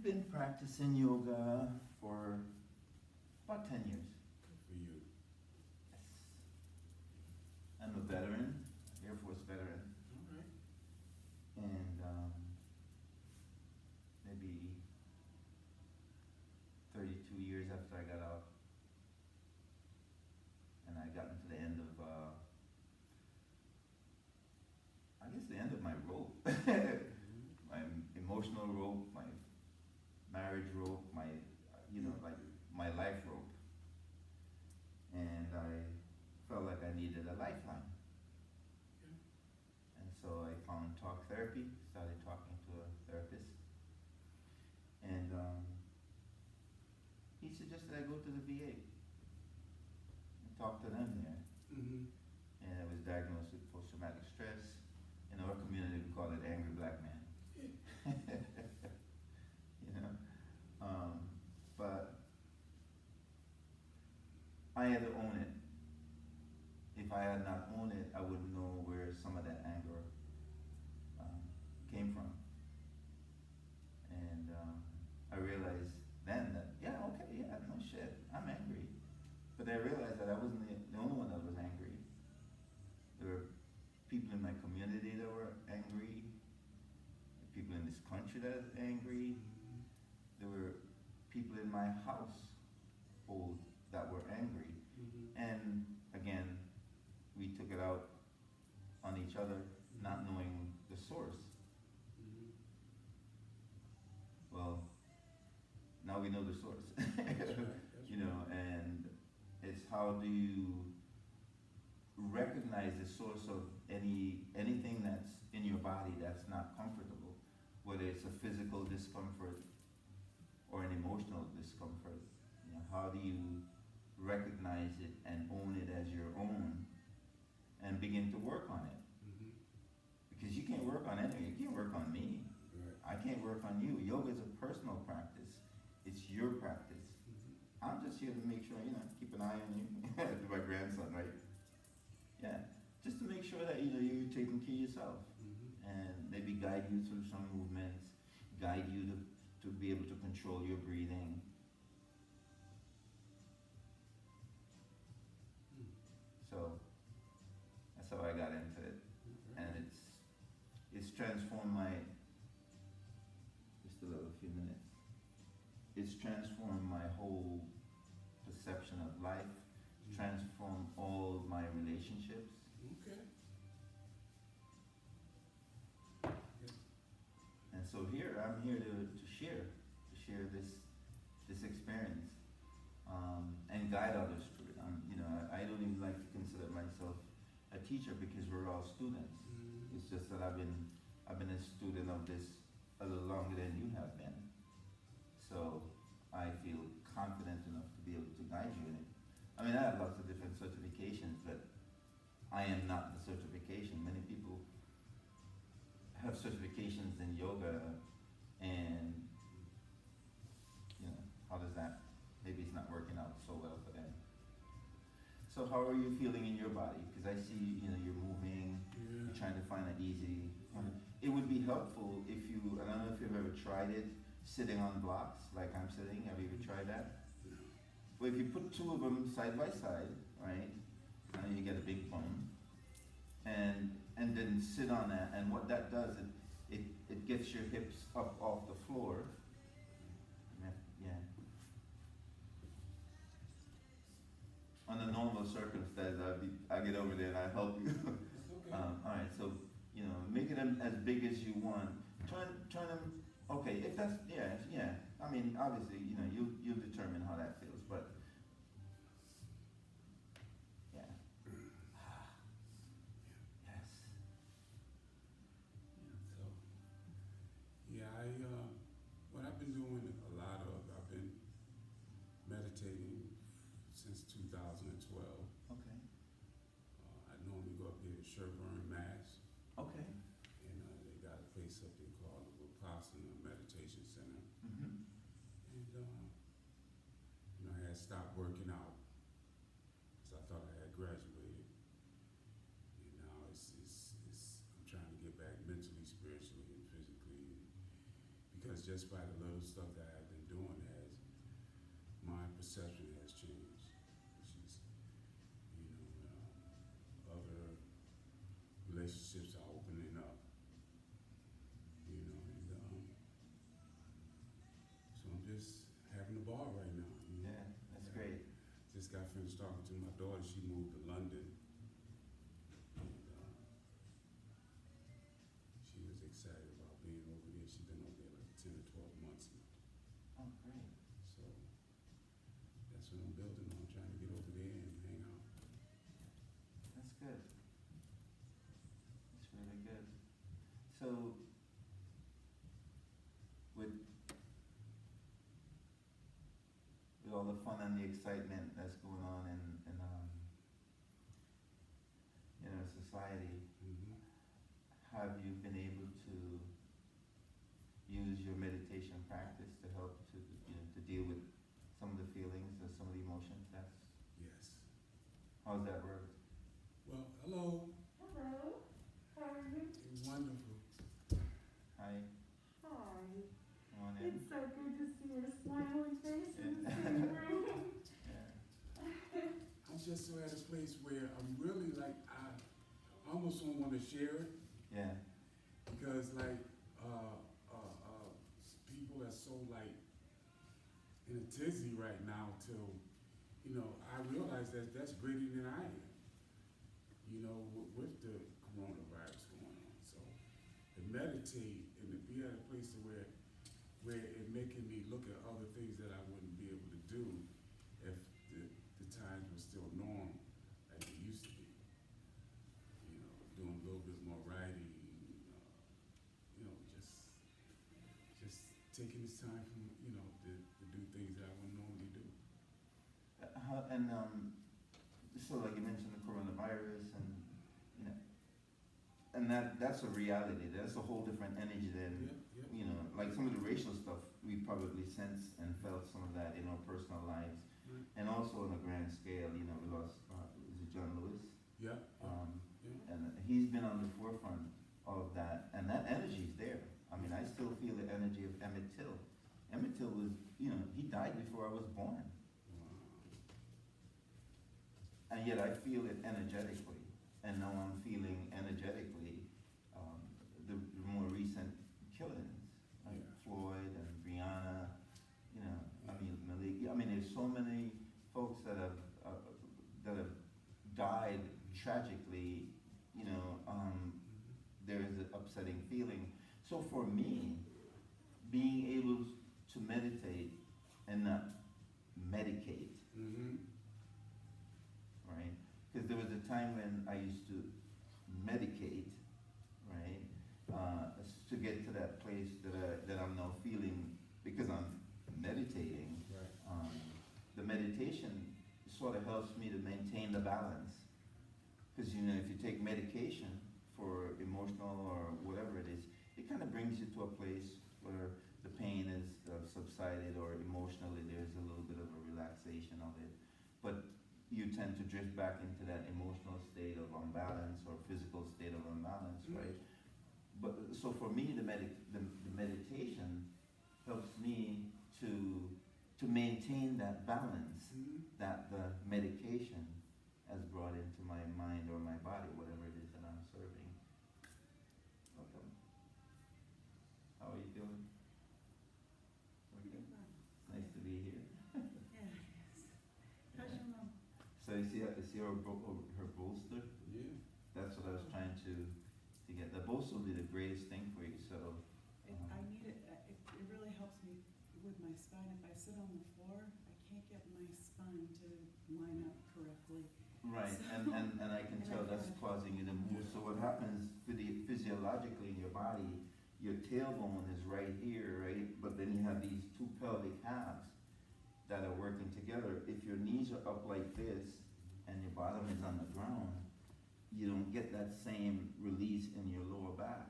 been practicing yoga for about 10 years. Good for you. Yes. I'm a veteran, Air Force veteran, All right. and maybe 32 years after I got out, and I got into the end of, I guess the end of my rope, my emotional rope, my marriage rope, my, like my life rope, and I felt like I needed a lifeline. Yeah. And so I found talk therapy, started talking to a therapist, and he suggested I go to the VA and talk to them there. Mm-hmm. And I was diagnosed with post-traumatic stress. In our community, we call it angry black man. you know, but I had to own it. If I had not owned it, I wouldn't know where some of that anger came from. And I realized then that, no shit, I'm angry. But I realized that I wasn't the only one that was angry. There were people in my community that were angry, people in this country that are angry. There were people in my household that were angry. Mm-hmm. And again, we took it out on each other, not knowing the source. Mm-hmm. Well, now we know the source. That's right. And it's how do you recognize the source of anything that's in your body that's not comfortable, whether it's a physical discomfort or an emotional discomfort. How do you recognize it and own it as your own and begin to work on it? Mm-hmm. Because you can't work on anything. You can't work on me. Right. I can't work on you. Yoga is a personal practice. It's your practice. Mm-hmm. I'm just here to make sure, keep an eye on you. My grandson, right? Yeah. Just to make sure that, you're taking care of yourself. Mm-hmm. And maybe guide you through some movements, guide you to be able to control your breathing. So, that's how I got into it. Okay. And it's transformed my, just a little few minutes. It's transformed my whole perception of life, transformed all my relationships. Okay. And so I'm here to share this experience, and guide others through it. I don't even like to consider myself a teacher because we're all students. Mm-hmm. It's just that I've been a student of this a little longer than you have been. So I feel confident enough to be able to guide you in it. I mean, I have lots of different certifications, but I am not the certification. Many people have certifications in yoga, and how does that? Maybe it's not working out so well for them. So how are you feeling in your body? Because I see, you're moving, Yeah. you're trying to find it easy. It would be helpful if you, I don't know if you've ever tried it, sitting on blocks like I'm sitting. Have you ever tried that? Well, if you put two of them side by side, right, and then you get a big bone, and then sit on that, and what that does, it gets your hips up off the floor. Yeah. Under normal circumstances, I get over there and I help you. Okay. All right, so make them as big as you want. Turn them. Okay, if that's yeah. I mean, obviously, you determine how that feels, but yeah. Yes. So, what I've been doing I've been meditating since 2012. Okay. I normally go up here to Sherburne, Mass. Okay. And they got a place up there called the Vipassana Meditation Center. Mm-hmm. And I had stopped working out because I thought I had graduated. And now I'm trying to get back mentally, spiritually, and physically, because just by the little stuff that I've been doing has, my perception has changed. It's just, other relationships are opening up, and so I'm just having a ball right now. Yeah, that's great. Just got finished talking to my daughter. She moved to London, and she was excited about being over there. She's been over there like 10 or 12 months now. Oh, great. So that's what I'm building on, trying to get over there and hang out. That's good. That's really good. So, with all the fun and the excitement that's going on in society, Mm-hmm. have you been able to use your meditation practice to help to deal with some of the feelings or some of the emotions? Yes. How's that work? Well, hello. Hello. How are you? Wonderful. Hi, Hi. come on in. It's so good to see your smiling face in the Yeah. same room. Yeah. I'm just so at a place where I'm really like, I almost don't want to share it Yeah. because people are so like in a tizzy right now till, I realize that that's greater than I am, with the coronavirus going on. So to meditate and to be at a place where it making me look at other things that I wouldn't be able to do if the times were still normal like it used to be. Doing a little bit more writing, just taking this time from, to do things that I wouldn't normally do. So like you mentioned the coronavirus and that's a reality. That's a whole different energy than Yeah. like some of the racial stuff we probably sensed and felt some of that in our personal lives, Right. and also on a grand scale. We lost is it John Lewis, Yeah. and he's been on the forefront of that, and that energy is there. I mean, I still feel the energy of Emmett Till. Emmett Till was, he died before I was born. And yet I feel it energetically, and now I'm feeling energetically the more recent killings, like Yeah. Floyd and Breonna. I mean Malik. I mean, there's so many folks that have died tragically. There is an upsetting feeling. So for me, being able to meditate and not medicate. Mm-hmm. Right? Because there was a time when I used to medicate, right, to get to that place that I'm now feeling because I'm meditating. Right. The meditation sort of helps me to maintain the balance. Because if you take medication for emotional or whatever it is, it kind of brings you to a place where the pain is subsided, or emotionally there's a little bit of a relaxation of it. But you tend to drift back into that emotional state of unbalance or physical state of unbalance, right? But so for me, the meditation helps me to maintain that balance Mm-hmm. that the medication has brought into my mind or my body, whatever it is that I'm serving. Welcome. How are you doing? Okay. Nice to be here. Yeah, it is. How's your mom? So you see her bolster? Yeah. That's what I was trying to get. The bolster will be the greatest thing for you. So I need it. It really helps me with my spine. If I sit on the floor, I can't get my spine to line up correctly. right, So- and I can tell that's causing you to move. So what happens physiologically in your body? Your tailbone is right here, right? But then you have these two pelvic halves that are working together. If your knees are up like this and your bottom is on the ground, you don't get that same release in your lower back.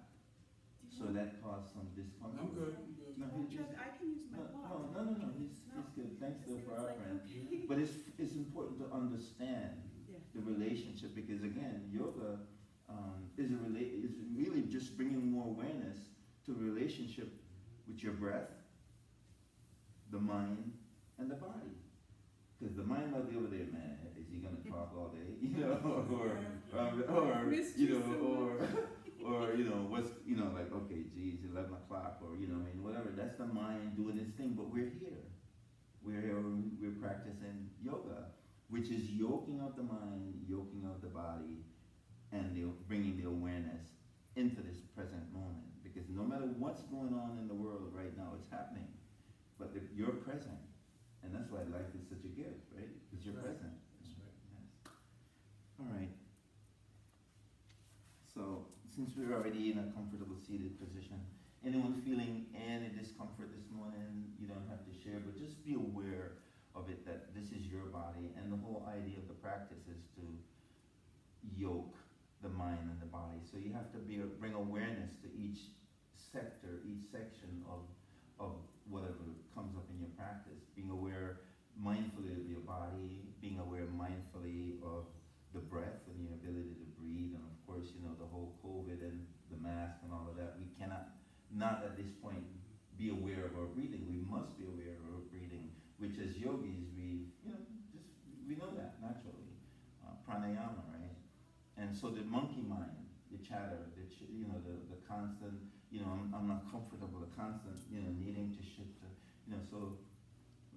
So that caused some discomfort. I'm good. I'm good. No, he just, I can use my block. no. He's good. Thanks though for It's like, offering. okay. But it's important to understand Yeah. the relationship, because again, yoga is really just bringing more awareness to the relationship with your breath, the mind, and the body. Because the mind might be over there, man, is he gonna talk all day? Missed you so What's, like, okay, geez, 11 o'clock, or, whatever. That's the mind doing its thing, but we're here. We're here, we're practicing yoga, which is yoking of the mind, yoking of the body, and bringing the awareness into this present moment. Because no matter what's going on in the world right now, it's happening. But if you're present, and that's why life is such a gift, right? Because you're Right. present. That's right. Yes. All right. So, since we're already in a comfortable seated position, anyone feeling any discomfort this morning, you don't have to share, but just be aware of it, that this is your body, and the whole idea of the practice is to yoke the mind and the body. So you have to bring awareness to each sector, each section of whatever comes up in your practice. Being aware mindfully of your body, being aware mindfully of the breath and your ability to breathe, and of course, the whole COVID and the mask and all of that. We cannot not at this point be aware of our breathing. We must be aware of our breathing, which as yogis we know that naturally. Pranayama, right? And so the monkey mind, the chatter, the constant, I'm not comfortable, the constant, needing to shift, so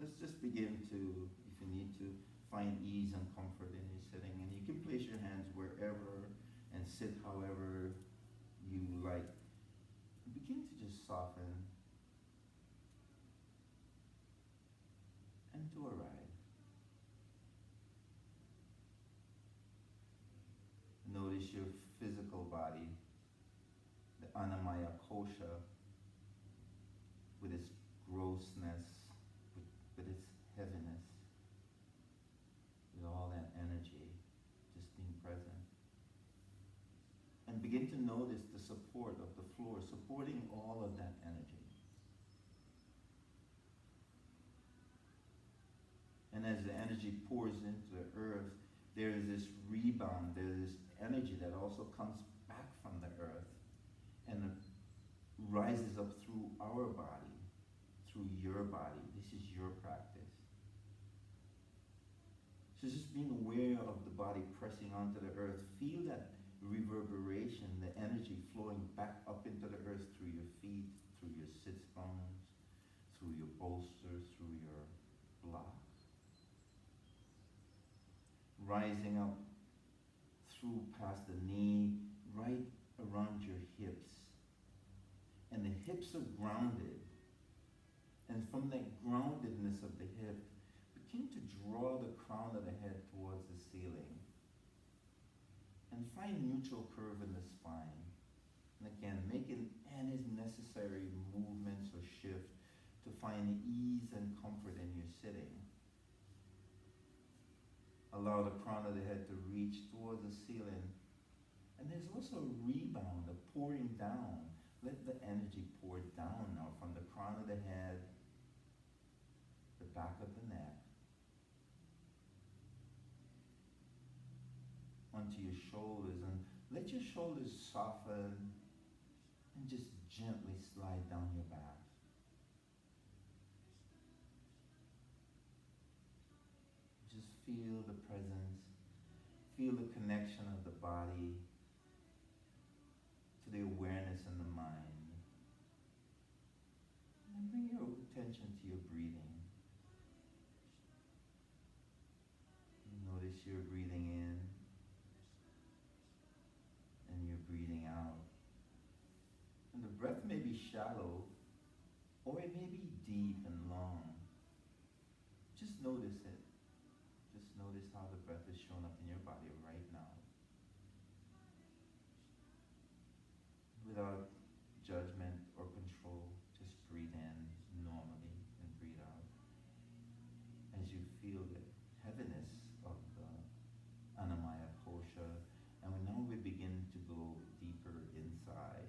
let's just begin to, if you need to, find ease and comfort in your sitting, and you can place your hands wherever and sit however you like. Begin to just soften and to arrive. Notice your physical body, the Anamaya Kosha, with its grossness, with its heaviness, with all that energy, just being present. And begin to notice the support of the floor, supporting all of that energy. And as the energy pours into the earth, there is this rebound, there is this energy that also comes back from the earth and rises up through our body, through your body. This is your practice. So just being aware of the body pressing onto the earth, feel that reverberation, the energy flowing back up into the earth through your feet, through your sits bones, through your bolsters, through your blocks. Rising up through past the knee, right around your hips. And the hips are grounded. And from that groundedness of the hip, begin to draw the crown of the head towards the ceiling. And find neutral curve in the spine. And again, making any necessary movements or shift to find ease and comfort in your sitting. Allow the crown of the head to reach towards the ceiling. And there's also a rebound, a pouring down. Let the energy pour down now from the crown of the head, the back of the neck, onto your shoulders, and let your shoulders soften and just gently slide down your back. Just feel the presence, feel the connection of the body to the awareness in the mind. And bring your attention to your breathing. Notice you're breathing in and you're breathing out. And the breath may be shallow or it may be deep and long. Just notice it. Just notice how the breath is showing up in your body right now. Without judgment or control, just breathe in normally and breathe out. As you feel the heaviness of the Anamaya Kosha, and now we begin to go deeper inside.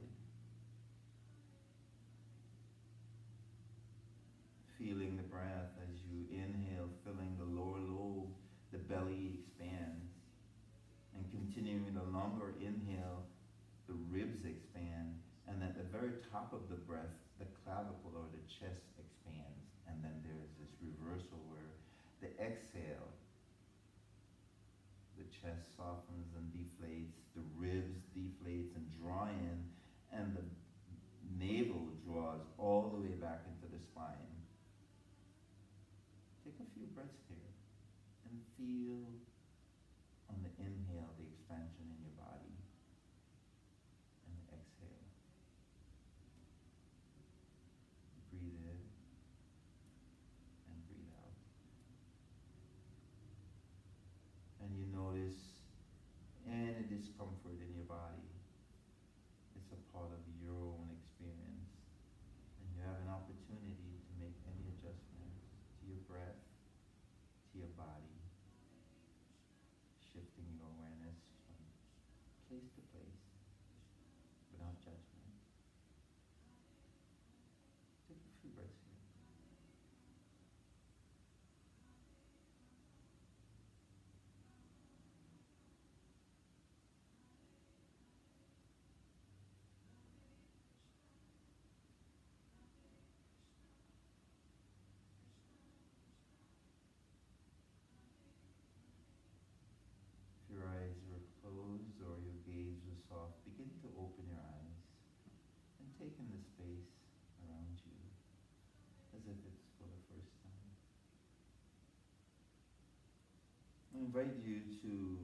Feeling the breath as you inhale, filling the lower lobe, the belly expands. And continuing the longer inhale, the ribs expand, and at the very top of the breath, the clavicle or the chest expands, and then there's this reversal where the exhale, the chest softens and deflates, the ribs deflates and draw in, and the navel draws all the way back into the spine. Take a few breaths here and feel on the inhale the expansion in your body, and the exhale. Breathe in and breathe out. And you notice any discomfort in your body. It's a part of your own experience. And you have an opportunity to make any adjustments to your breath, to your body, shifting your awareness from place to place without judgment. Take a few breaths here. If your eyes were closed or your gaze was soft, begin to open your eyes and take in the space around you as if it's for the first time. I invite you to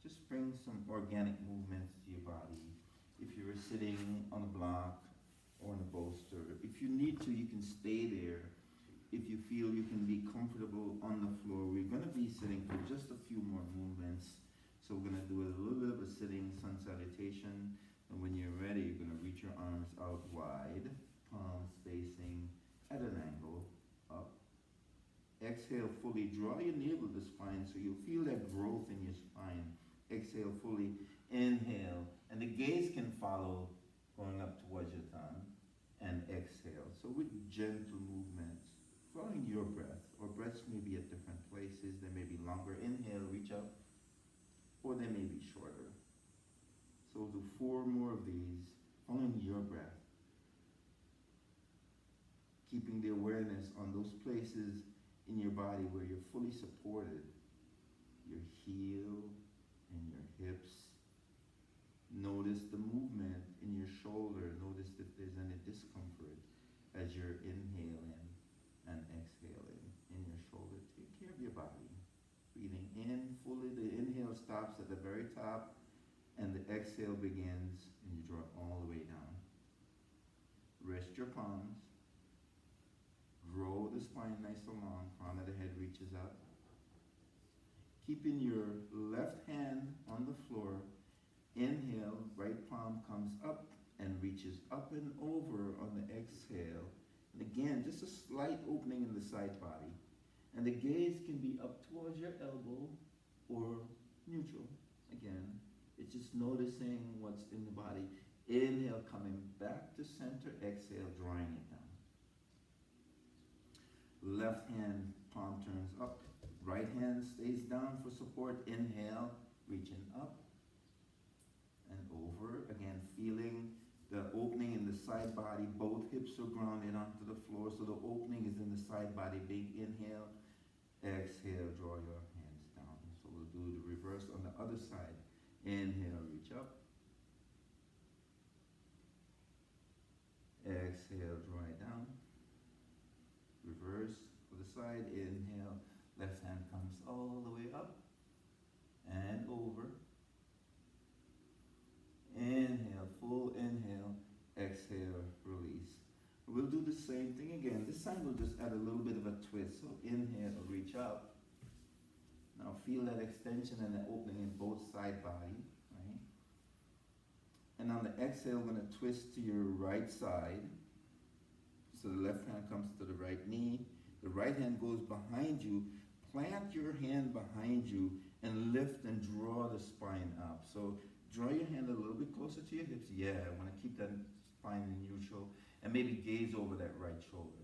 just bring some organic movements to your body. If you were sitting on a block or on a bolster, if you need to, you can stay there. If you feel you can be comfortable on the floor, we're going to be sitting for just a few more movements. So we're going to do a little bit of a sitting sun salutation, and when you're ready, you're going to reach your arms out wide, palms facing at an angle, up. Exhale fully, draw your navel to the spine so you'll feel that growth in your spine. Exhale fully, inhale, and the gaze can follow going up towards your tongue, and exhale. So with gentle movements, following your breath, or breaths may be at different places, they may be longer. Inhale, reach up, or they may be shorter. So we'll do 4 more of these, following your breath. Keeping the awareness on those places in your body where you're fully supported. Your heel and your hips. Notice the movement in your shoulder. Notice if there's any discomfort as you're inhaling and exhaling in your shoulder. Take care of your body. Breathing in fully, the inhale stops at the very top, and the exhale begins, and you draw all the way down. Rest your palms. Grow the spine nice and long, crown of the head reaches up. Keeping your left hand on the floor, inhale, right palm comes up and reaches up and over on the exhale. And again, just a slight opening in the side body. And the gaze can be up towards your elbow or neutral. Again, it's just noticing what's in the body. Inhale, coming back to center. Exhale, drawing it down. Left hand palm turns up. Right hand stays down for support. Inhale, reaching up and over. Again, feeling the opening in the side body. Both hips are grounded onto the floor, so the opening is in the side body. Big inhale. Exhale, draw your hands down. So we'll do the reverse on the other side. Inhale, reach up. Exhale, draw it down. Reverse for the side. Inhale, left hand comes all the way up and over. Inhale, full inhale. Exhale, release. We'll do the same thing again. This time we'll just add a little bit of a twist. So inhale, reach up. Now feel that extension and the opening in both side body, right? And on the exhale, we're going to twist to your right side. So the left hand comes to the right knee. The right hand goes behind you. Plant your hand behind you and lift and draw the spine up. So draw your hand a little bit closer to your hips. Yeah, I want to keep that spine in neutral. And maybe gaze over that right shoulder.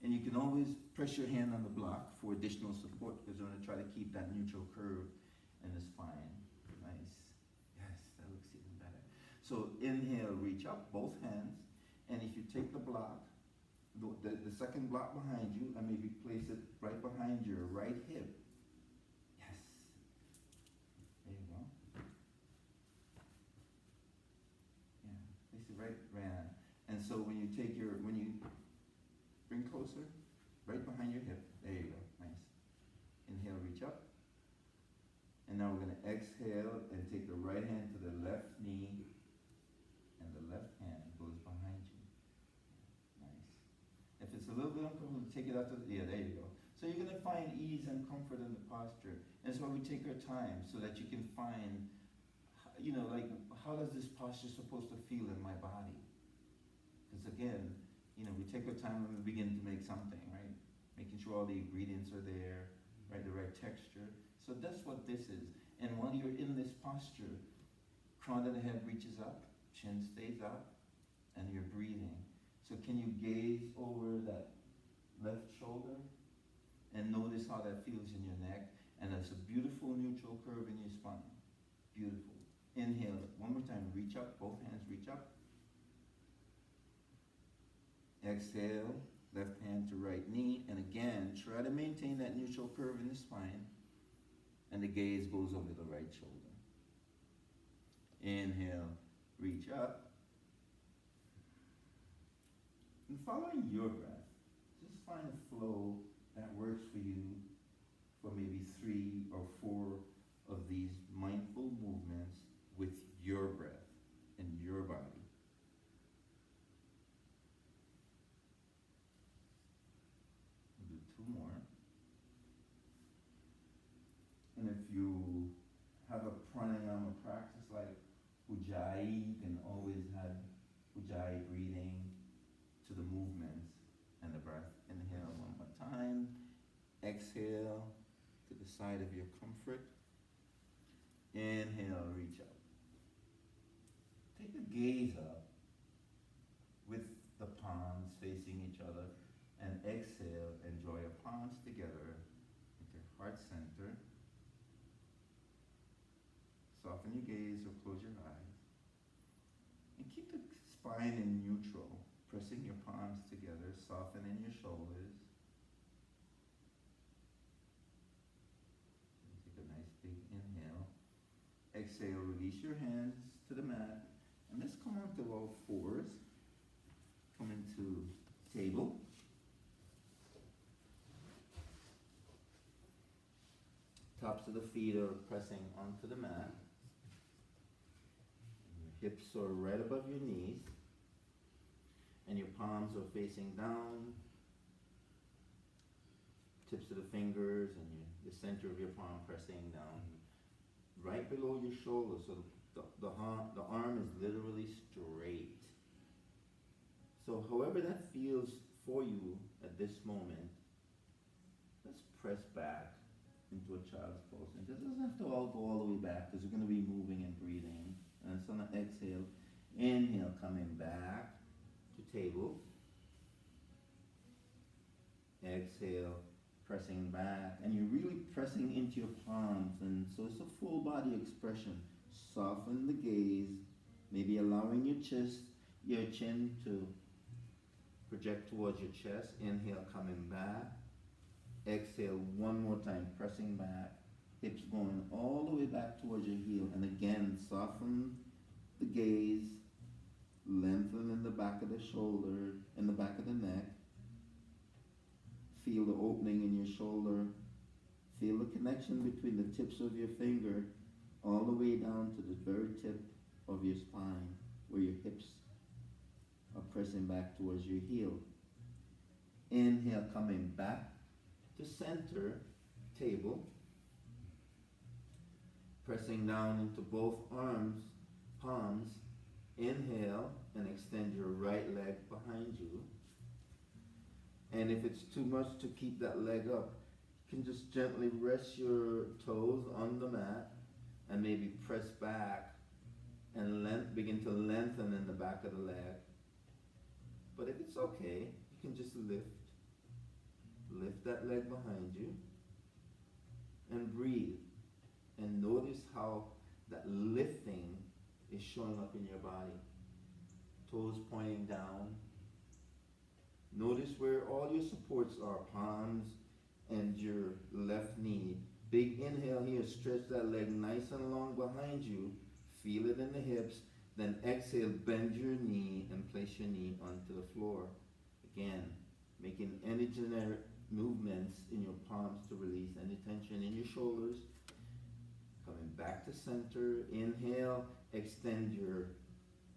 And you can always press your hand on the block for additional support because we're going to try to keep that neutral curve in the spine. Nice. Yes, that looks even better. So inhale, reach up, both hands, and if you take the block, the second block behind you, and maybe place it right behind your right hip. Yes. There you go. Yeah, place it right. And so when you bring closer, right behind your hip. There you go. Nice. Inhale, reach up. And now we're going to exhale and take the right hand to the left knee, and the left hand goes behind you. Nice. If it's a little bit uncomfortable, take it out to yeah, there you go. So you're going to find ease and comfort in the posture. And that's why we take our time, so that you can find, like, how does this posture supposed to feel in my body? Because again, we take our time when we begin to make something, right? Making sure all the ingredients are there, right? The right texture. So that's what this is. And while you're in this posture, crown of the head reaches up, chin stays up, and you're breathing. So can you gaze over that left shoulder and notice how that feels in your neck? And it's a beautiful neutral curve in your spine. Beautiful. Inhale, one more time, reach up, both hands reach up. Exhale, left hand to right knee, and again, try to maintain that neutral curve in the spine, and the gaze goes over the right shoulder. Inhale, reach up. And following your breath, just find a flow that works for you for maybe 3 or 4 of these mindful movements with your breath and your body. We'll do 2 more. And if you have a pranayama practice like Ujjayi, you can always have Ujjayi breathing to the movements and the breath. Inhale one more time. Exhale to the side of your comfort. Inhale, reach up. Take the gaze up with the palms facing each other, and exhale and draw your palms together at your heart center. Soften your gaze or close your eyes. And keep the spine in neutral, pressing your palms together, softening your shoulders. And take a nice big inhale. Exhale, release your hands to the mat. And let's come onto all fours. Come into table. Tops of the feet are pressing onto the mat. Your hips are right above your knees. And your palms are facing down. Tips of the fingers and the center of your palm pressing down. Right below your shoulder, so the arm is literally straight. So however that feels for you at this moment, let's press back into a child's pose. And it doesn't have to all go all the way back, because we're going to be moving and breathing. And it's on an exhale. Inhale, coming back to table. Exhale, pressing back. And you're really pressing into your palms. And so it's a full body expression. Soften the gaze. Maybe allowing your chin to project towards your chest. Inhale, coming back. Exhale, one more time, pressing back. Hips going all the way back towards your heel. And again, soften the gaze. Lengthen in the back of the shoulder, in the back of the neck. Feel the opening in your shoulder. Feel the connection between the tips of your finger all the way down to the very tip of your spine, where your hips are pressing back towards your heel. Inhale, coming back to center, table. Pressing down into both palms. Inhale and extend your right leg behind you. And if it's too much to keep that leg up, you can just gently rest your toes on the mat and maybe press back and begin to lengthen in the back of the leg. But if it's okay, you can just lift that leg behind you and breathe. And notice how that lifting is showing up in your body. Toes pointing down. Notice where all your supports are, palms and your left knee. Big inhale here, stretch that leg nice and long behind you. Feel it in the hips. Then exhale, bend your knee and place your knee onto the floor. Again, making any generic movements in your palms to release any tension in your shoulders. Coming back to center. Inhale, extend your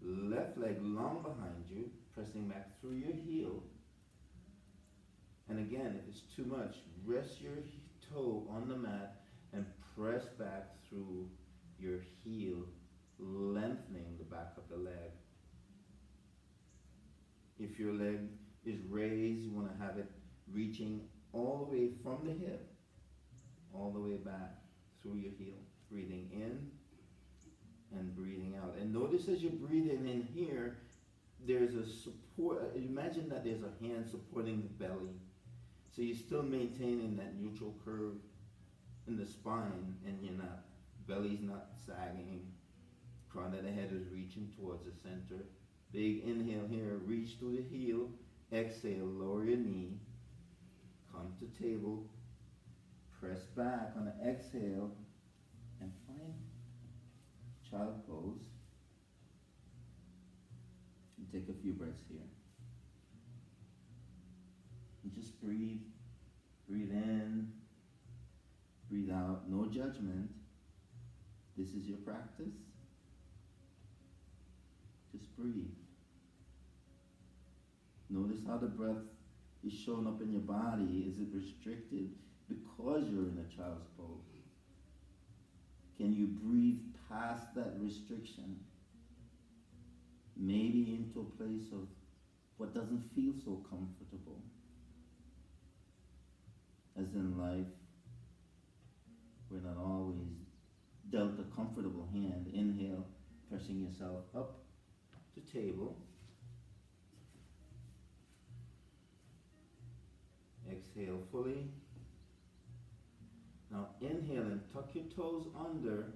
left leg long behind you, pressing back through your heel. And again, if it's too much, rest your toe on the mat and press back through your heel, lengthening the back of the leg. If your leg is raised, you want to have it reaching all the way from the hip, all the way back through your heel. Breathing in and breathing out. And notice as you're breathing in here, there's a support. Imagine that there's a hand supporting the belly. So you're still maintaining that neutral curve in the spine, and you're not, belly's not sagging. Crown of the head is reaching towards the center. Big inhale here, reach through the heel. Exhale, lower your knee. Come to table. Press back on the exhale. And find child pose. And take a few breaths here. And just breathe. Breathe in. Breathe out. No judgment. This is your practice. Just breathe. Notice how the breath is showing up in your body. Is it restricted because you're in a child's pose? Can you breathe past that restriction? Maybe into a place of what doesn't feel so comfortable. As in life, we're not always dealt a comfortable hand. Inhale, pressing yourself up to table. Exhale fully. Now inhale and tuck your toes under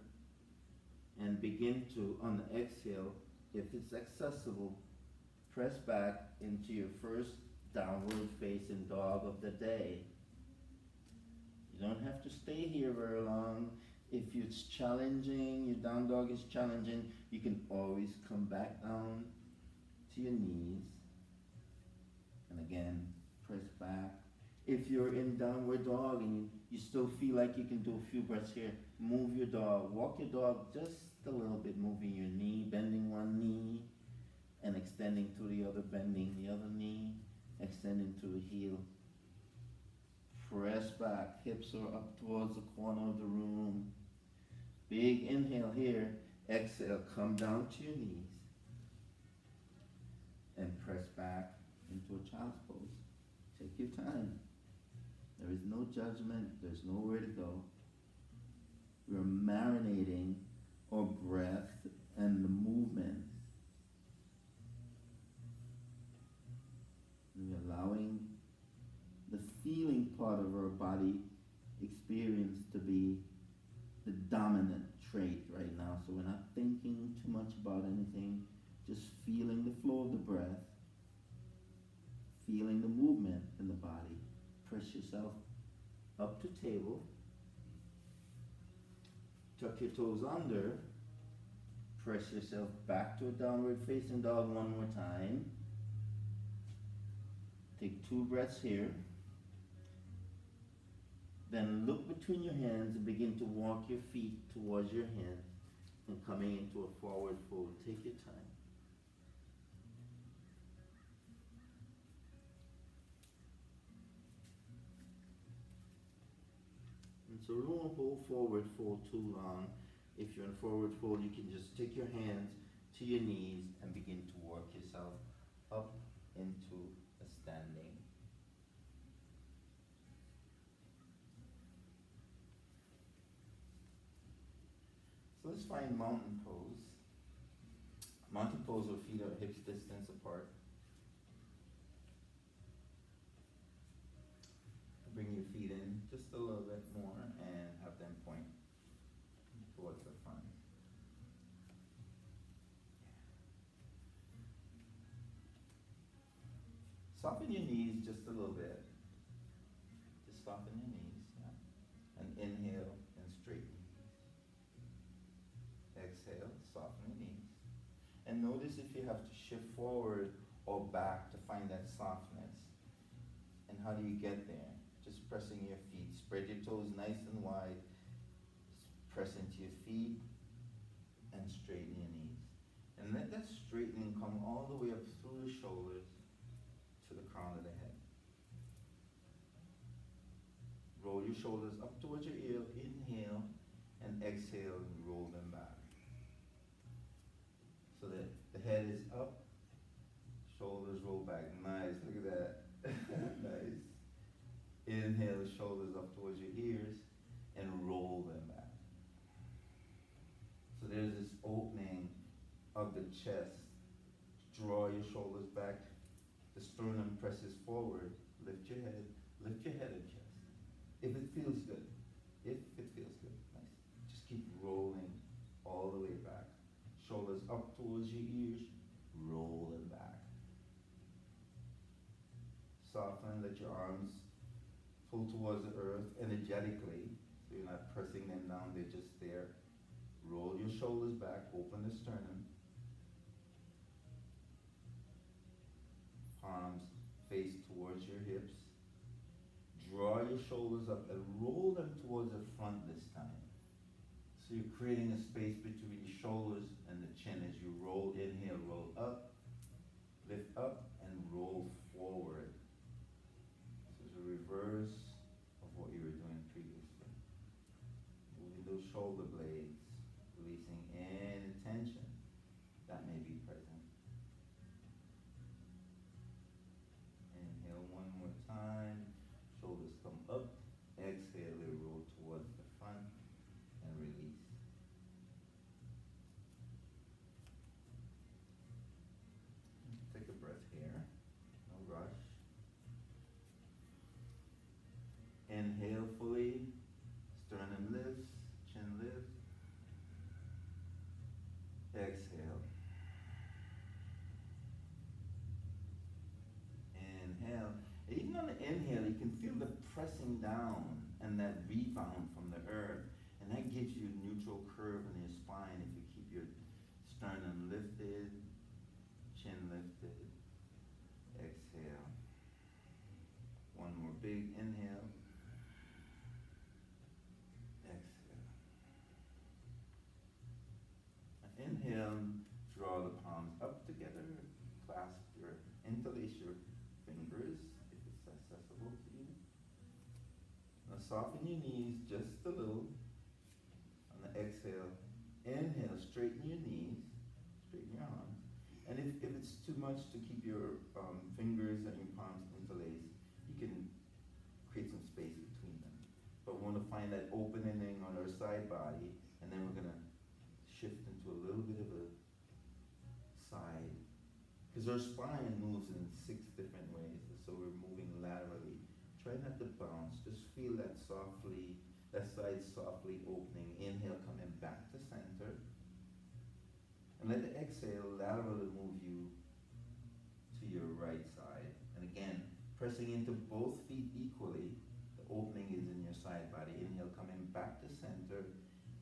and begin to, on the exhale, if it's accessible, press back into your first downward facing dog of the day. You don't have to stay here very long. If it's challenging, your down dog is challenging, you can always come back down to your knees. And again, press back. If you're in downward dog and you still feel like you can do a few breaths here, move your dog. Walk your dog just a little bit, moving your knee, bending one knee, and extending to the other, bending the other knee, extending to the heel. Press back, hips are up towards the corner of the room. Big inhale here, exhale, come down to your knees. And press back into a child's pose. Take your time. There is no judgment, there's nowhere to go. We're marinating our breath and the movement. We're allowing the feeling part of our body experience to be the dominant trait right now. So we're not thinking too much about anything, just feeling the flow of the breath, feeling the movement in the body. Press yourself up to table. Tuck your toes under. Press yourself back to a downward facing dog one more time. Take 2 breaths here. Then look between your hands and begin to walk your feet towards your hands and coming into a forward fold. Take your time. And so we won't hold forward fold too long. If you're in forward fold, you can just take your hands to your knees and begin to work yourself up into a standing. So let's find mountain pose. Mountain pose with feet are hips distance apart. Bring your feet in just a little bit more and have them point towards the front. Soften your knees just a little bit. Just soften your knees, yeah. And inhale and straighten your knees. Exhale, soften your knees. And notice if you have to shift forward or back to find that softness. And how do you get there? Just pressing your feet. Spread your toes nice and wide. Press into your feet and straighten your knees. And let that straightening come all the way up through the shoulders to the crown of the head. Roll your shoulders up towards your ear. Inhale and exhale and roll them back. So that the head is up, shoulders roll back. Nice, look at that. Nice. Inhale, shoulders up towards your ears and roll them back. So there's this opening of the chest. Draw your shoulders back. The sternum presses forward. Lift your head and chest. If it feels good. If it feels good. Nice. Just keep rolling all the way back. Shoulders up towards your ears. Roll them back. Soften, let your arms pull towards the earth energetically. So you're not pressing them down, they're just there. Roll your shoulders back, open the sternum. Palms face towards your hips. Draw your shoulders up and roll them towards the front this time. So you're creating a space between your shoulders and the chin as you roll. Inhale, roll up, lift up, and roll forward. This is a reverse of what you were doing previously. Moving those shoulder blades, releasing any tension that may be present. Inhale one more time. Shoulders come up. Exhale, they roll towards the front and release. Take a breath here. No rush. Inhale fully. Sternum lifts. Chin lifts. Exhale. Inhale. Even on the inhale, you can feel the pressing down and that rebound from the earth. And that gives you neutral curve in your spine if you keep your sternum lifted, chin lifted. Exhale. One more big inhale. Exhale. Inhale, draw the palms up together, clasp your, interlace your fingers if it's accessible to you. Now soften your knees just a little. On the exhale, inhale, straighten your knees, straighten your arms. And if it's too much to keep your fingers and your palms interlaced, you can create some space between them. But we want to find that opening on our side body, and then we're going to shift into a little bit of a side. Because our spine moves in 6 different ways, so we're moving laterally. Try not to bounce, just feel that softly, that side softly opening. Inhale, coming back to center. And let the exhale laterally move you to your right side. And again, pressing into both feet equally. The opening is in your side body. Inhale, coming back to center.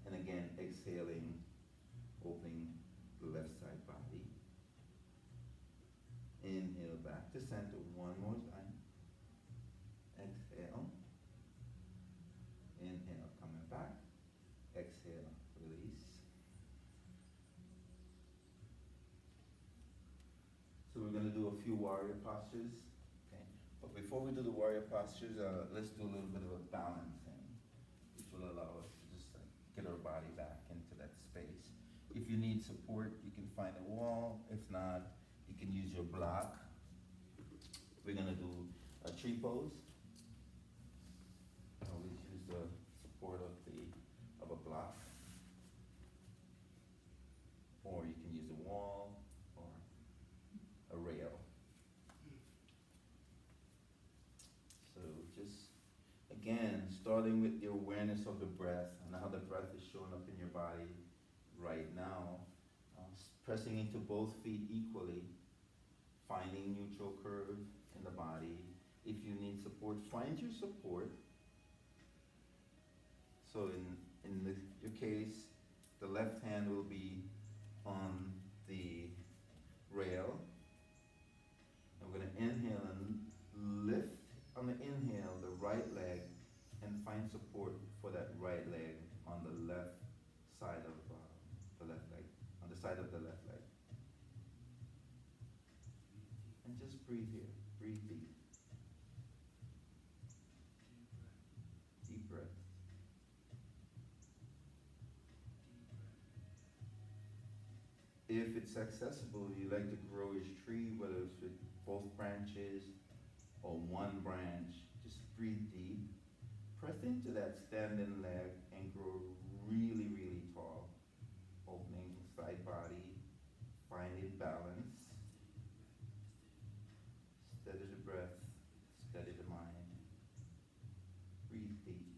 And again, exhaling, opening the left side body. Inhale, back to center one more time. Exhale. Inhale, coming back. Exhale, release. So we're going to do a few warrior postures. Okay. But before we do the warrior postures, let's do a little bit of a balancing, which will allow us to just get our body back into that space. If you need support, you can find a wall. If not, you can use your block. We're going to do a tree pose. Always use the support of a block. Or you can use a wall or a rail. So just, again, starting with the awareness of the breath and how the breath is showing up in your body right now. Pressing into both feet equally, finding neutral curve, in the body. If you need support, find your support. So your case, the left hand will be on the rail. And we're going to inhale and lift on the inhale the right leg and find support for that right leg on the left side of the left leg, on the side of the left leg. And just breathe here, breathe deep. Deep breath. If it's accessible, you like to grow his tree, whether it's with both branches or one branch, just breathe deep. Press into that standing leg and grow really, really tall. Opening side body, finding balance. Steady the breath, steady the mind. Breathe deep.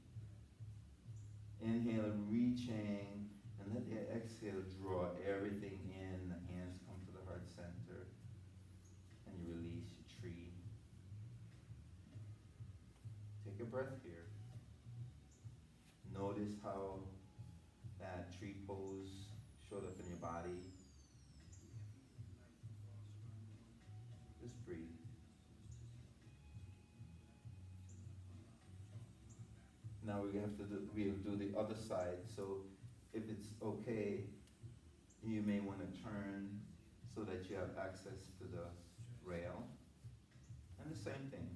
Inhale, reaching, and let the exhale draw everything in. The hands come to the heart center, and you release your tree. Take a breath here. Notice how that tree pose showed up in your body. Just breathe. Now we'll do the other side. So if it's okay, you may want to turn so that you have access to the rail. And the same thing.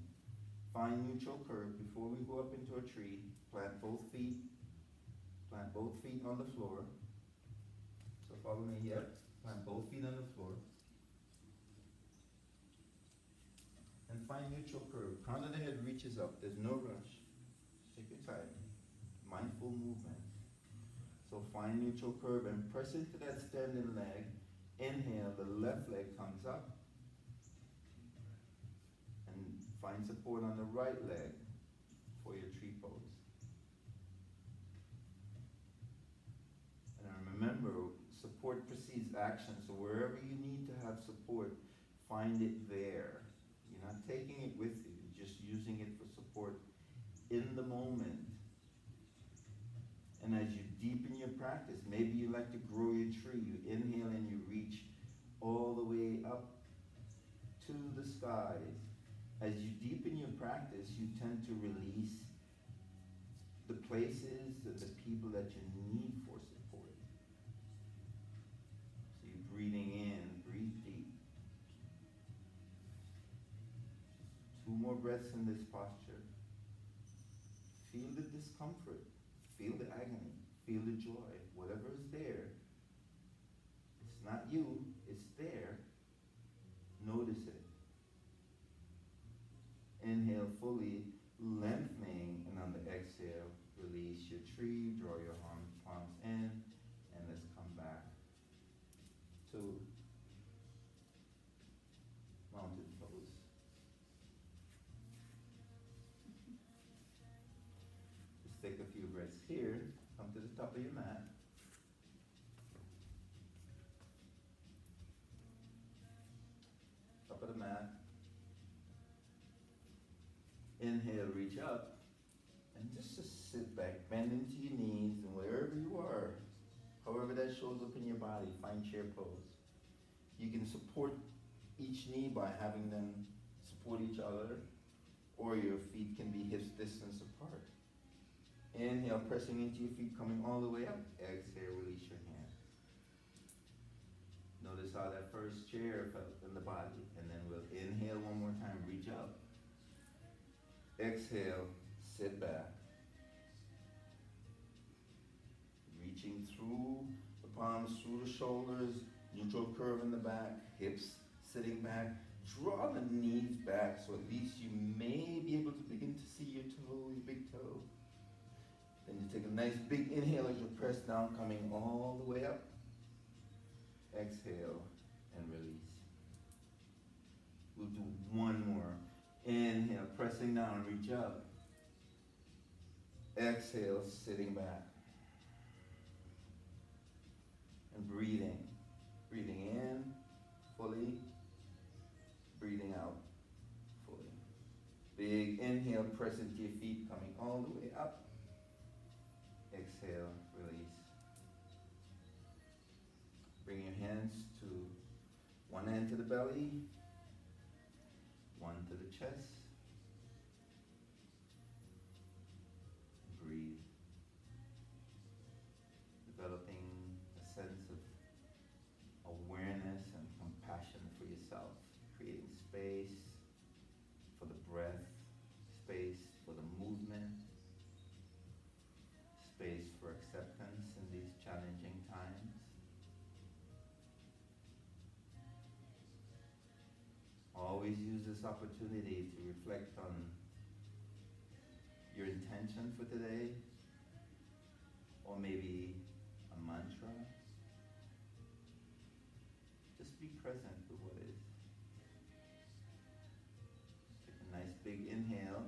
Find neutral curve before we go up into a tree. Plant both feet on the floor. So follow me here. Plant both feet on the floor. And find neutral curve. Crown of the head reaches up. There's no rush. Take your time. Mindful movement. So find neutral curve and press into that standing leg. Inhale, the left leg comes up. And find support on the right leg for your tree pose. And remember, support precedes action. So wherever you need to have support, find it there. You're not taking it with you. You're just using it for support in the moment. And as you deepen your practice, maybe you like to grow your tree. You inhale and you reach all the way up to the skies. As you deepen your practice, you tend to release the places and the people that you need for support. So you're breathing in, breathe deep. 2 more breaths in this posture. Feel the discomfort, feel the agony, feel the joy, whatever is there. It's not you, it's there. Notice it. Inhale fully, lengthening, and on the exhale, release your tree, draw your palms in, and let's come back to mountain pose. Just take a few breaths here, come to the top of your mat. Top of the mat. Inhale, reach up, and just sit back, bend into your knees, and wherever you are, however that shows up in your body, find chair pose. You can support each knee by having them support each other, or your feet can be hips distance apart. Inhale, pressing into your feet, coming all the way up. Exhale, release your hands. Notice how that first chair felt in the body, and then we'll inhale one more time, reach up. Exhale, sit back. Reaching through the palms, through the shoulders, neutral curve in the back, hips sitting back. Draw the knees back so at least you may be able to begin to see your toe, your big toe. Then you take a nice big inhale as you press down, coming all the way up. Exhale and release. We'll do one more. Inhale, pressing down, reach up. Exhale, sitting back. And breathing. Breathing in fully. Breathing out fully. hands to one hand to the belly, one to the chest. Breathe. Developing a sense of awareness and compassion for yourself. Creating space for the breath, space for the movement, space for acceptance in these challenging times. Always use this opportunity to reflect on your intention for today, or maybe a mantra. Just be present with what is. Take a nice big inhale,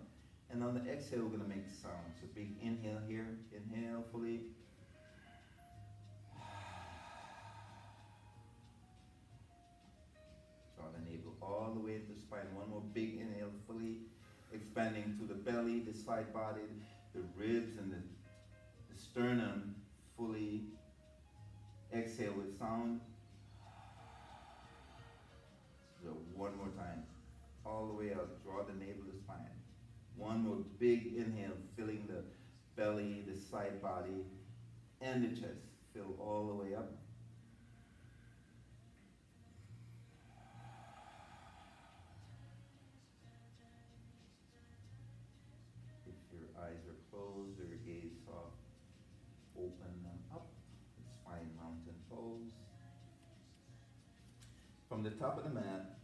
and on the exhale we're going to make sounds. So big inhale here, inhale fully. Draw the navel all the way to the spine. One more big inhale fully, expanding to the belly, the side body, the ribs, and the sternum fully. Exhale with sound. So one more time. All the way out. Draw the navel to the spine. One more big inhale, filling the belly, the side body, and the chest. Fill all the way up. If your eyes are closed or your gaze soft, open them up. It's fine, mountain pose. From the top of the mat,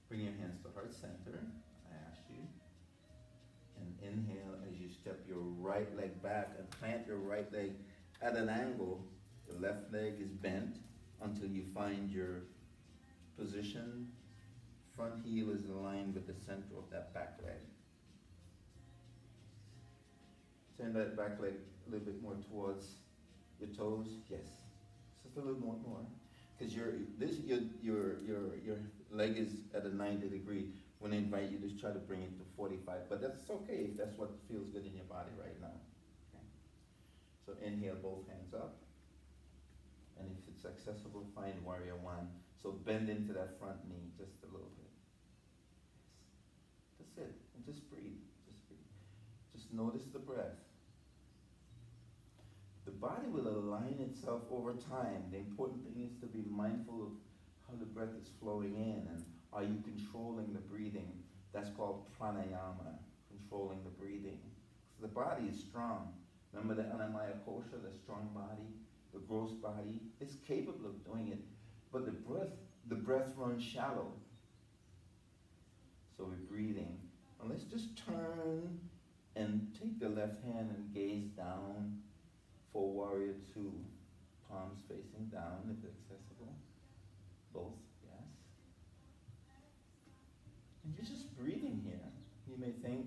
bring your hands to heart center, I ask you. And inhale as you step your right leg back and plant your right leg at an angle. The left leg is bent until you find your position. Front heel is aligned with the center of that back leg. Turn that back leg a little bit more towards your toes. Yes. Just a little more. Because your leg is at a 90 degree. When I invite you, just try to bring it to 45. But that's okay if that's what feels good in your body right now. Okay. So inhale, both hands up. And if it's accessible, find warrior one. So bend into that front knee just a little bit. Yes. That's it. And just breathe. Just breathe. Just notice the breath. The body will align itself over time. The important thing is to be mindful of how the breath is flowing in, and are you controlling the breathing? That's called pranayama, controlling the breathing. So the body is strong. Remember the Anamaya Kosha, the strong body, the gross body is capable of doing it, but the breath runs shallow. So we're breathing. And let's just turn and take the left hand and gaze down for warrior two. Palms facing down if accessible. Both, yes. And you're just breathing here. You may think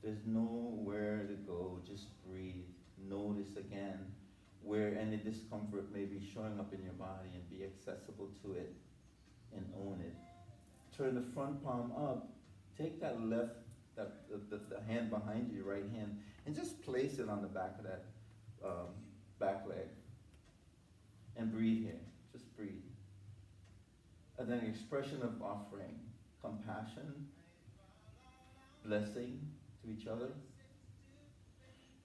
there's nowhere to go, just breathe. Notice again where any discomfort may be showing up in your body and be accessible to it and own it. Turn the front palm up. Take that the hand behind you, your right hand, and just place it on the back of that back leg. And breathe here. Just breathe. And then expression of offering, compassion, blessing to each other.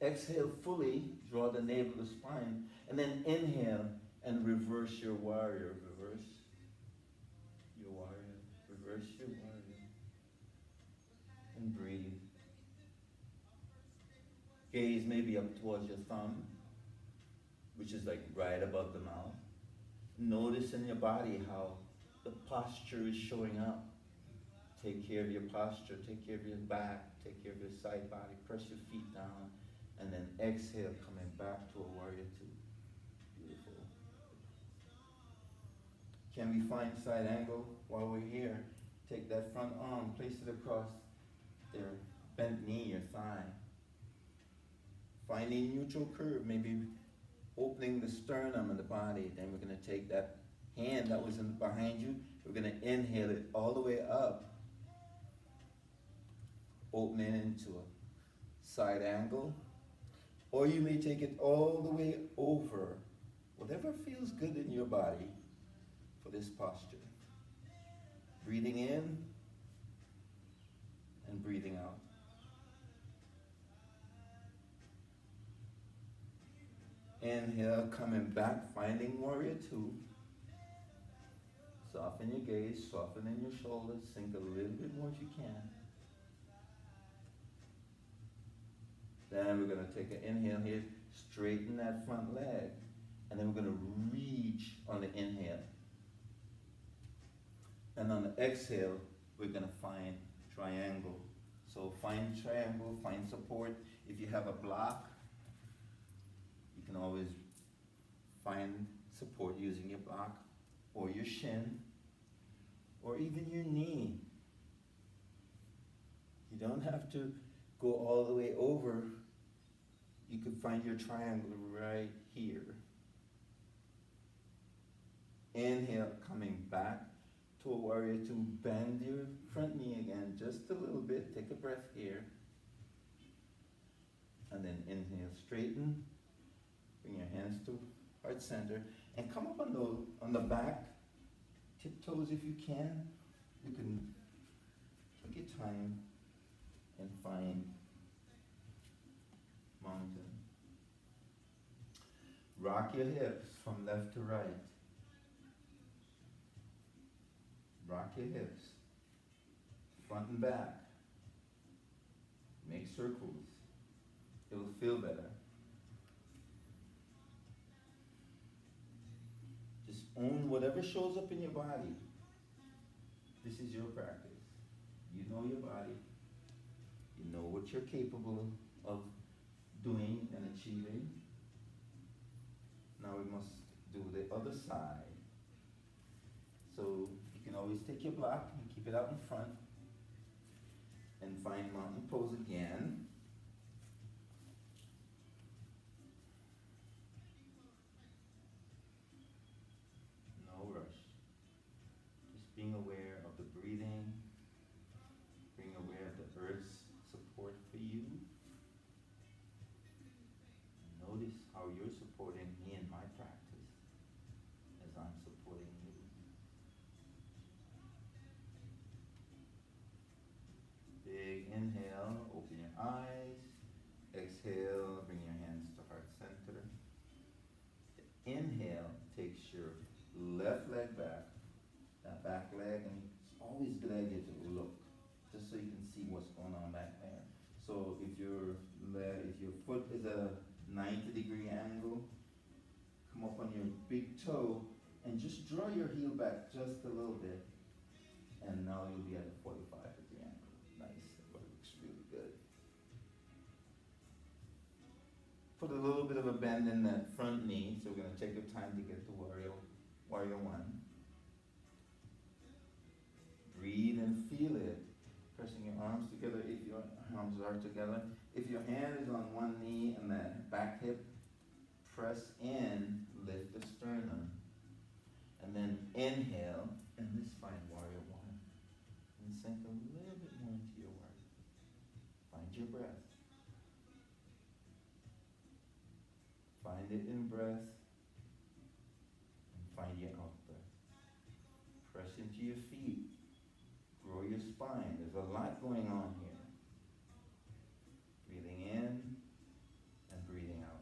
Exhale fully, draw the navel to the spine, and then inhale and reverse your warrior. Reverse your warrior. Reverse your warrior. And breathe. Gaze maybe up towards your thumb, which is like right above the mouth. Notice in your body how the posture is showing up. Take care of your posture, take care of your back, take care of your side body, press your feet down, and then exhale, coming back to a warrior two. Beautiful. Can we find side angle while we're here? Take that front arm, place it across their bent knee, your thigh. Find a neutral curve, maybe opening the sternum of the body. Then we're going to take that hand that was behind you. We're going to inhale it all the way up. Opening into a side angle. Or you may take it all the way over whatever feels good in your body for this posture. Breathing in and breathing out. Inhale, coming back, finding warrior two. Soften your gaze, soften in your shoulders, sink a little bit more if you can. Then we're going to take an inhale here, straighten that front leg, and then we're going to reach on the inhale. And on the exhale, we're going to find triangle. So find triangle, find support. If you have a block, you can always find support using your block or your shin or even your knee. You don't have to go all the way over. You can find your triangle right here. Inhale, coming back to a warrior two. Bend your front knee again just a little bit. Take a breath here. And then inhale, straighten. Bring your hands to heart center. And come up on the back. Tiptoes if you can. You can take your time and find mountain. Rock your hips from left to right. Rock your hips, front and back. Make circles. It will feel better. Just own whatever shows up in your body. This is your practice. You know your body. You know what you're capable of doing and achieving. Now we must do the other side. So you can always take your block and keep it out in front and find mountain pose again. No rush. Just being aware of the breathing, being aware of the earth's support for you. Notice how you're supporting me in my practice as I'm supporting you. Big inhale, open your eyes. Exhale, bring your hands to heart center. Inhale takes your left leg back, that back leg, and it's always a good idea to look, just so you can see what's going on back there. So if your foot is at a 90-degree angle, come up on your big toe and just draw your heel back just a little bit, and now you'll be at a 45-degree angle. Nice, that looks really good. Put a little bit of a bend in that front knee, so we're going to take the time to get to warrior one. Breathe and feel it. Pressing your arms together if your arms are together. If your hand is on one knee and that back hip, press in, lift the sternum. And then inhale, and let's find warrior one. And sink a little bit more into your warrior. Find your breath. Find it in breath. And find your out breath. Press into your feet. Grow your spine. There's a lot going on here. Breathing in and breathing out.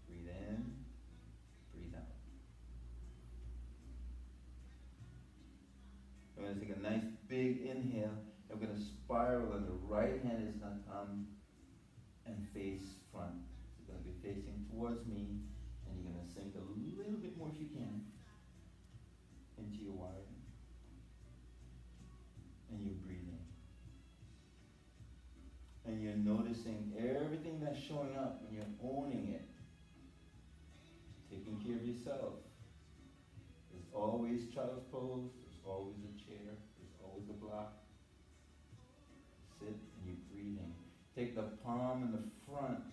Breathe in, breathe out. We're going to take a nice big inhale. And we're going to spiral, and the right hand is going to come and face front. It's going to be facing towards me, and you're going to sink a little bit more if you can into your warrior. And you're breathing. And you're noticing everything that's showing up, and you're owning it. Taking care of yourself. There's always child's pose, there's always a chair, there's always a block. Sit and you're breathing. Take the palm in the front,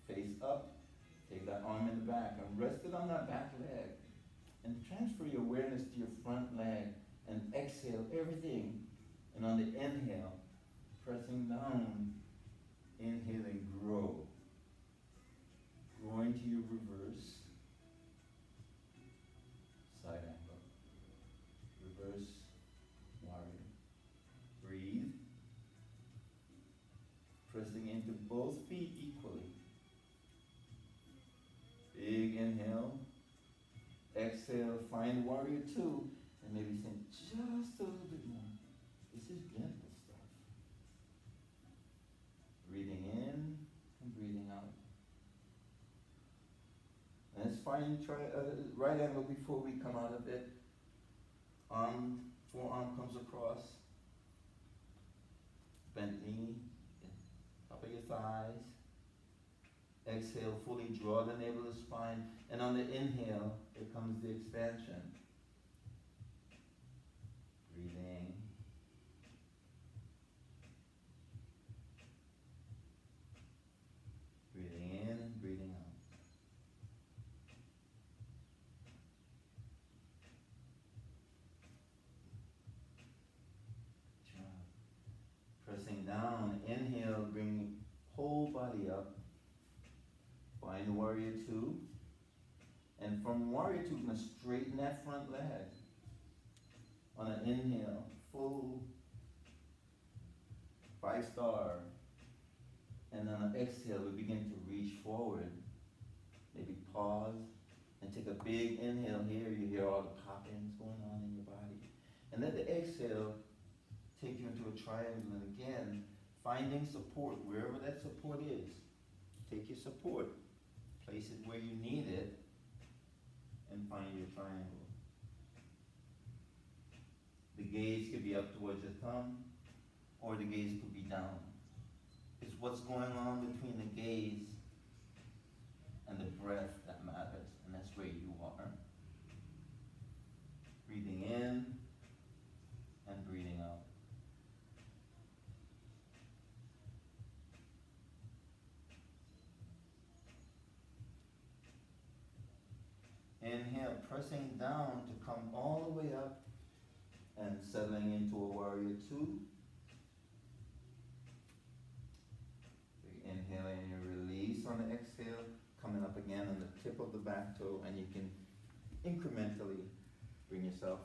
face up, take that arm in the back, and rest it on that back leg. And transfer your awareness to your front leg. And exhale everything. And on the inhale, pressing down, inhale and grow. both feet equally. Big inhale. Exhale, find warrior two, and maybe sink just a little bit more. This is gentle stuff. Breathing in and breathing out. And it's fine, try right angle before we come out of it. Forearm comes across. Bent knee, top of your thighs. Exhale, fully draw the navel of the spine. And on the inhale, here comes the expansion. Breathing. Breathing in and breathing out. Pressing down, inhale, bring whole body up. Find warrior two. And from warrior two, gonna straighten that front leg. On an inhale, full 5-star. And on an exhale, we begin to reach forward. Maybe pause and take a big inhale here. You hear all the poppings going on in your body. And let the exhale take you into a triangle. And again, finding support wherever that support is. Take your support, place it where you need it, and find your triangle. The gaze could be up towards your thumb, or the gaze could be down. It's what's going on between the gaze and the breath that matters, and that's where you are. Breathing in and breathing out. Inhale, pressing down to come all the way up and settling into a warrior two. Inhale and you release on the exhale, coming up again on the tip of the back toe, and you can incrementally bring yourself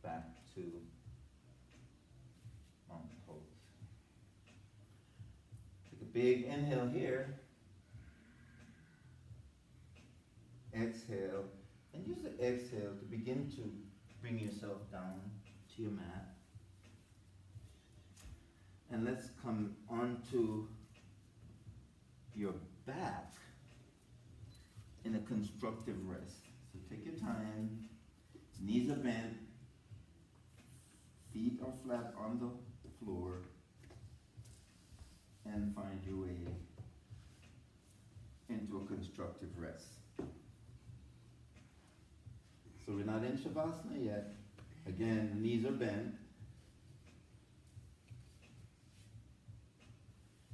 back to mountain pose. Take a big inhale here. Exhale, and use the exhale to begin to bring yourself down to your mat. And let's come onto your back in a constructive rest. So take your time, knees are bent, feet are flat on the floor, and find your way into a constructive rest. So we're not in Shavasana yet. Again, knees are bent.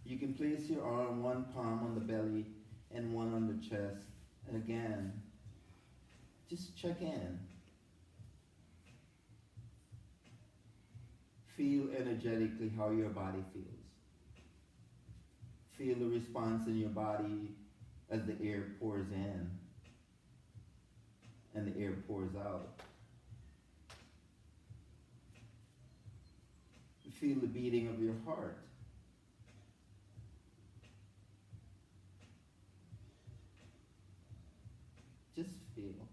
You can place your arm, one palm on the belly and one on the chest. And again, just check in. Feel energetically how your body feels. Feel the response in your body as the air pours in and the air pours out. Feel the beating of your heart. Just feel.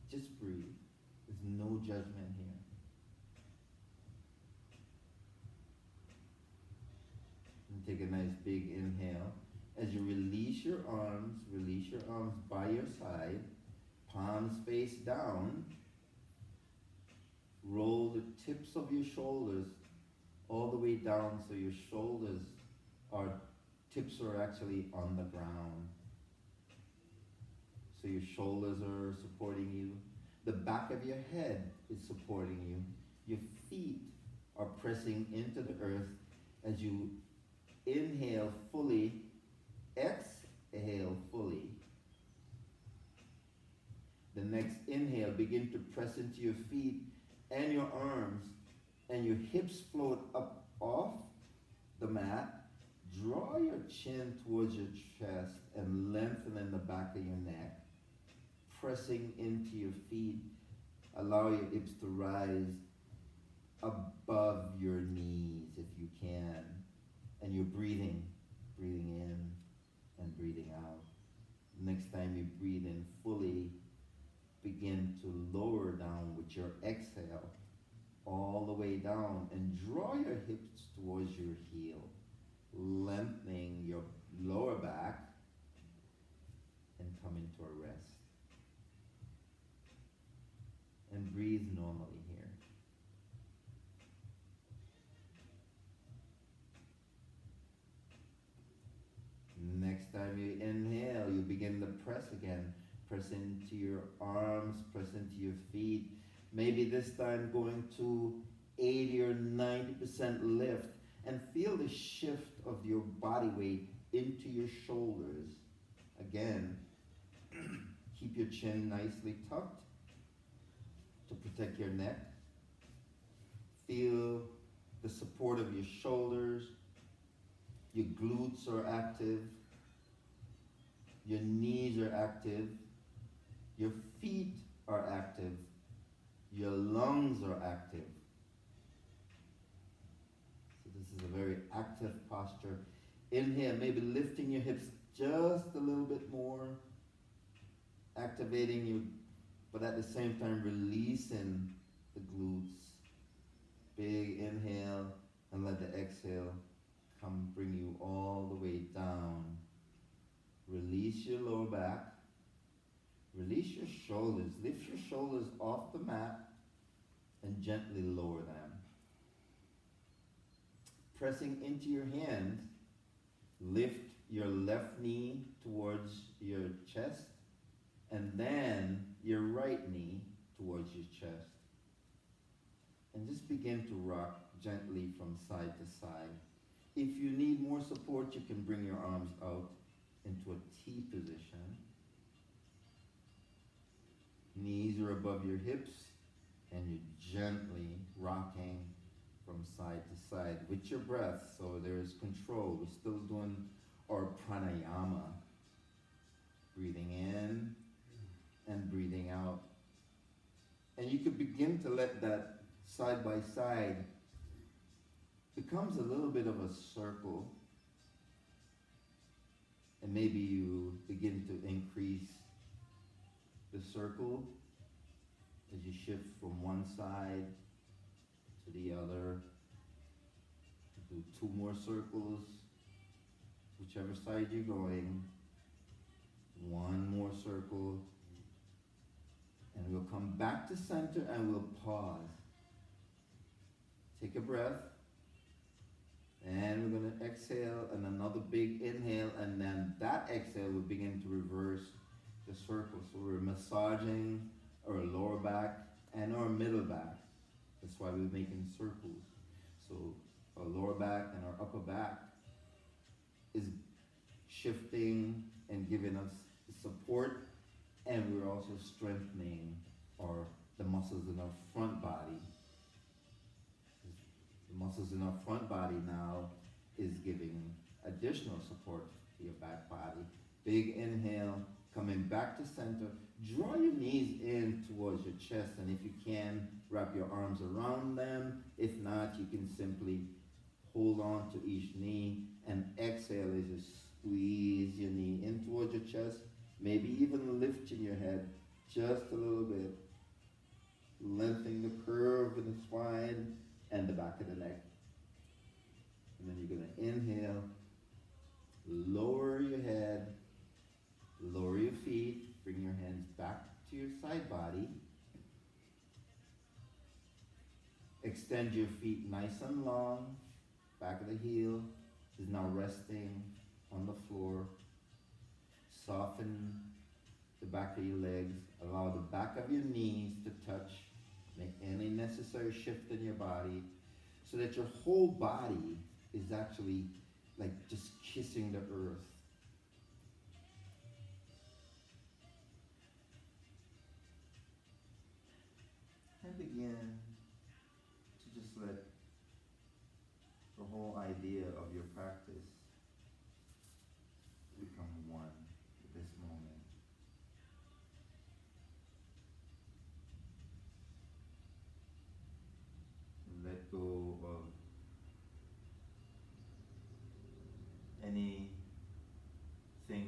Just breathe. There's no judgment here. And take a nice big inhale. As you release your arms by your side, palms face down. Roll the tips of your shoulders all the way down so your tips are actually on the ground. So your shoulders are supporting you. The back of your head is supporting you. Your feet are pressing into the earth as you inhale fully, exhale fully. The next inhale, begin to press into your feet and your arms, and your hips float up off the mat. Draw your chin towards your chest and lengthen the back of your neck. Pressing into your feet, allow your hips to rise above your knees if you can. And you're breathing breathing in and breathing out. Next time you breathe in fully, begin to lower down with your exhale all the way down and draw your hips towards your heel, lengthening your lower back and come into a rest. And breathe normally here. Next time you inhale, you begin to press again. Press into your arms, press into your feet. Maybe this time going to 80 or 90% lift, and feel the shift of your body weight into your shoulders. Again, keep your chin nicely tucked to protect your neck. Feel the support of your shoulders. Your glutes are active. Your knees are active. Your feet are active. Your lungs are active. So this is a very active posture. Inhale, maybe lifting your hips just a little bit more, activating you, but at the same time releasing the glutes. Big inhale, and let the exhale come bring you all the way down. Release your lower back. Release your shoulders. Lift your shoulders off the mat and gently lower them. Pressing into your hands, lift your left knee towards your chest and then your right knee towards your chest. And just begin to rock gently from side to side. If you need more support, you can bring your arms out into a T position. Knees are above your hips, and you're gently rocking from side to side with your breath, so there's control. We're still doing our pranayama. Breathing in and breathing out. And you could begin to let that side by side becomes a little bit of a circle. And maybe you begin to increase the circle as you shift from one side to the other. Do 2 more circles, whichever side you're going. 1 more circle. And we'll come back to center and we'll pause. Take a breath. And we're going to exhale and another big inhale, and then that exhale will begin to reverse the circle. So we're massaging our lower back and our middle back. That's why we're making circles. So our lower back and our upper back is shifting and giving us support, and we're also strengthening the muscles in our front body. The muscles in our front body now is giving additional support to your back body. Big inhale, coming back to center. Draw your knees in towards your chest, and if you can, wrap your arms around them. If not, you can simply hold on to each knee and exhale as you squeeze your knee in towards your chest. Maybe even lifting your head just a little bit, lengthening the curve in the spine and the back of the neck. And then you're going to inhale, lower your head, lower your feet, bring your hands back to your side body. Extend your feet nice and long. Back of the heel is now resting on the floor. Soften the back of your legs. Allow the back of your knees to touch. Make any necessary shift in your body so that your whole body is actually like just kissing the earth. And begin to just let the whole idea of your practice become one with this moment. Let go of any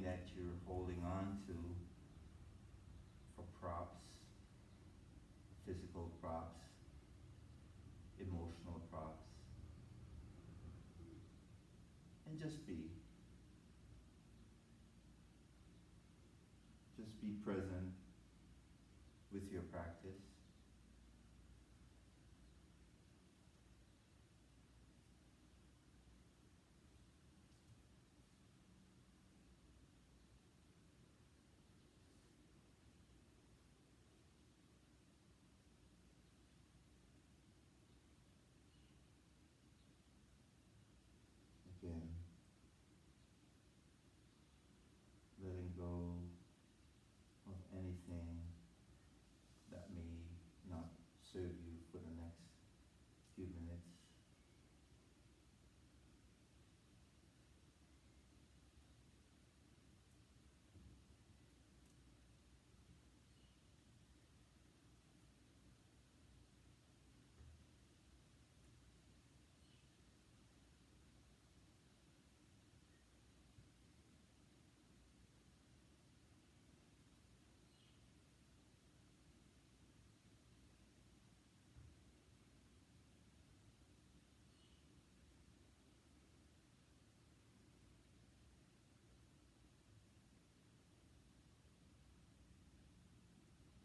that you're holding on to for props, physical props, emotional props, and just be. Just be present with your practice. Again, letting go of anything that may not serve you for the next few minutes.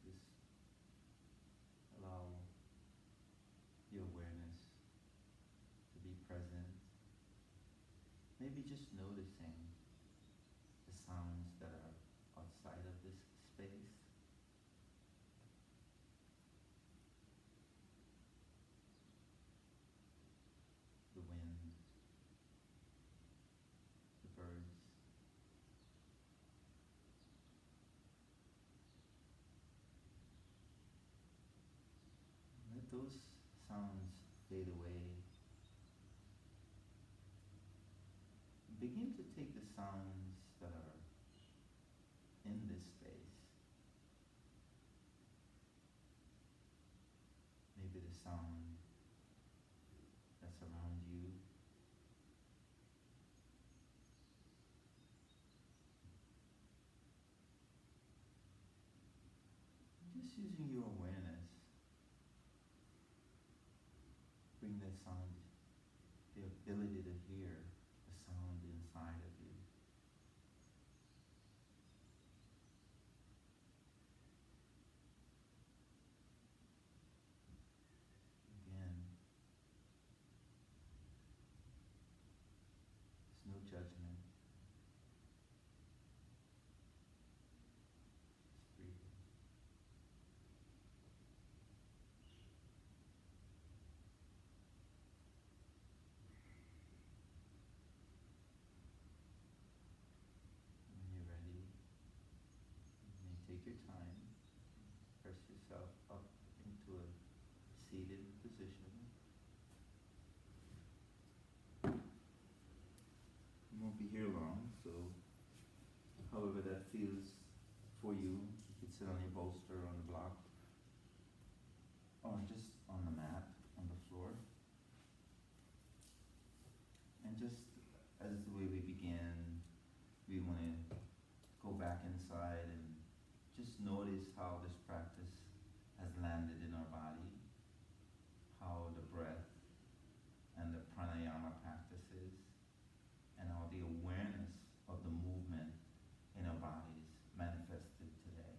Just allow your awareness to be present. Maybe just noticing the sounds that are outside of this space. The wind, the birds. Let those sounds fade away. Begin to take the sounds that are in this space. Maybe the sound that's around you. Just using your awareness, bring that sound, the ability to hear the sound inside of you. Again, there's no judgment. Just breathing. When you're ready, you may take your time, press yourself up into a seated position. You won't be here long, so however that feels for you, you can sit on your bolster, on the block, or just on the mat, on the floor. And just as the way we began, we want to go back inside and just notice how this practice has landed in our body, how the breath and the pranayama practices, and how the awareness of the movement in our bodies manifested today.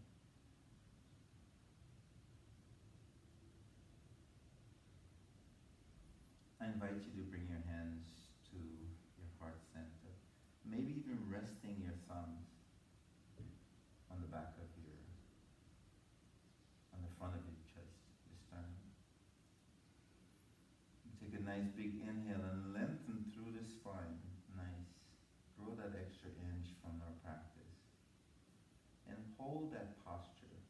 I invite you to bring your hands to your heart center, maybe even resting your thumbs on the back of on the front of your chest, your sternum. Take a nice big inhale and lengthen through the spine. Nice. Grow that extra inch from our practice. And hold that posture.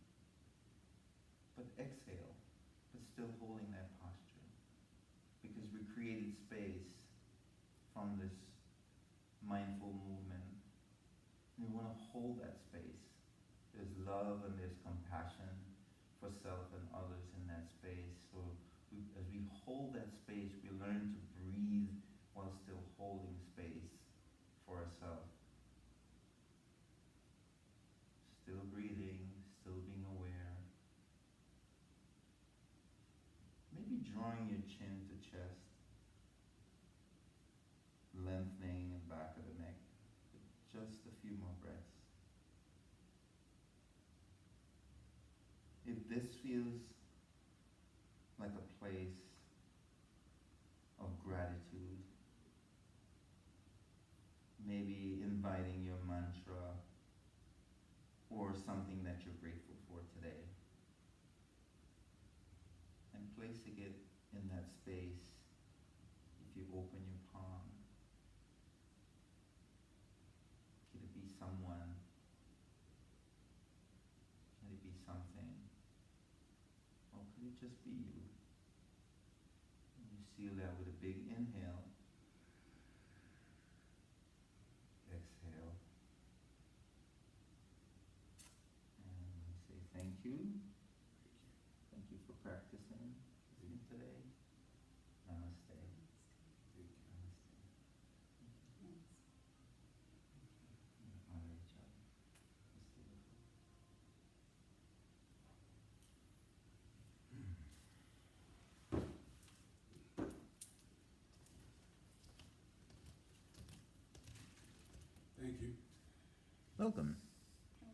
But exhale, but still holding that posture. Because we created space from this mindful movement. We want to hold that space. There's love and there's compassion for self and others in that space. So as we hold that space, we learn to breathe while still holding space for ourselves. drawing your chin to chest, lengthening the back of the neck. Just a few more breaths. If this feels like a place of gratitude, maybe inviting your mantra or something that you're grateful for today, and placing it in that space. If you open your palm, could it be someone? Could it be something? Or could it just be you? And you seal that with a big inhale. Exhale. And we say thank you. Thank you for practicing today. Namaste. Namaste. Honor each other. It's beautiful. Thank you. Welcome.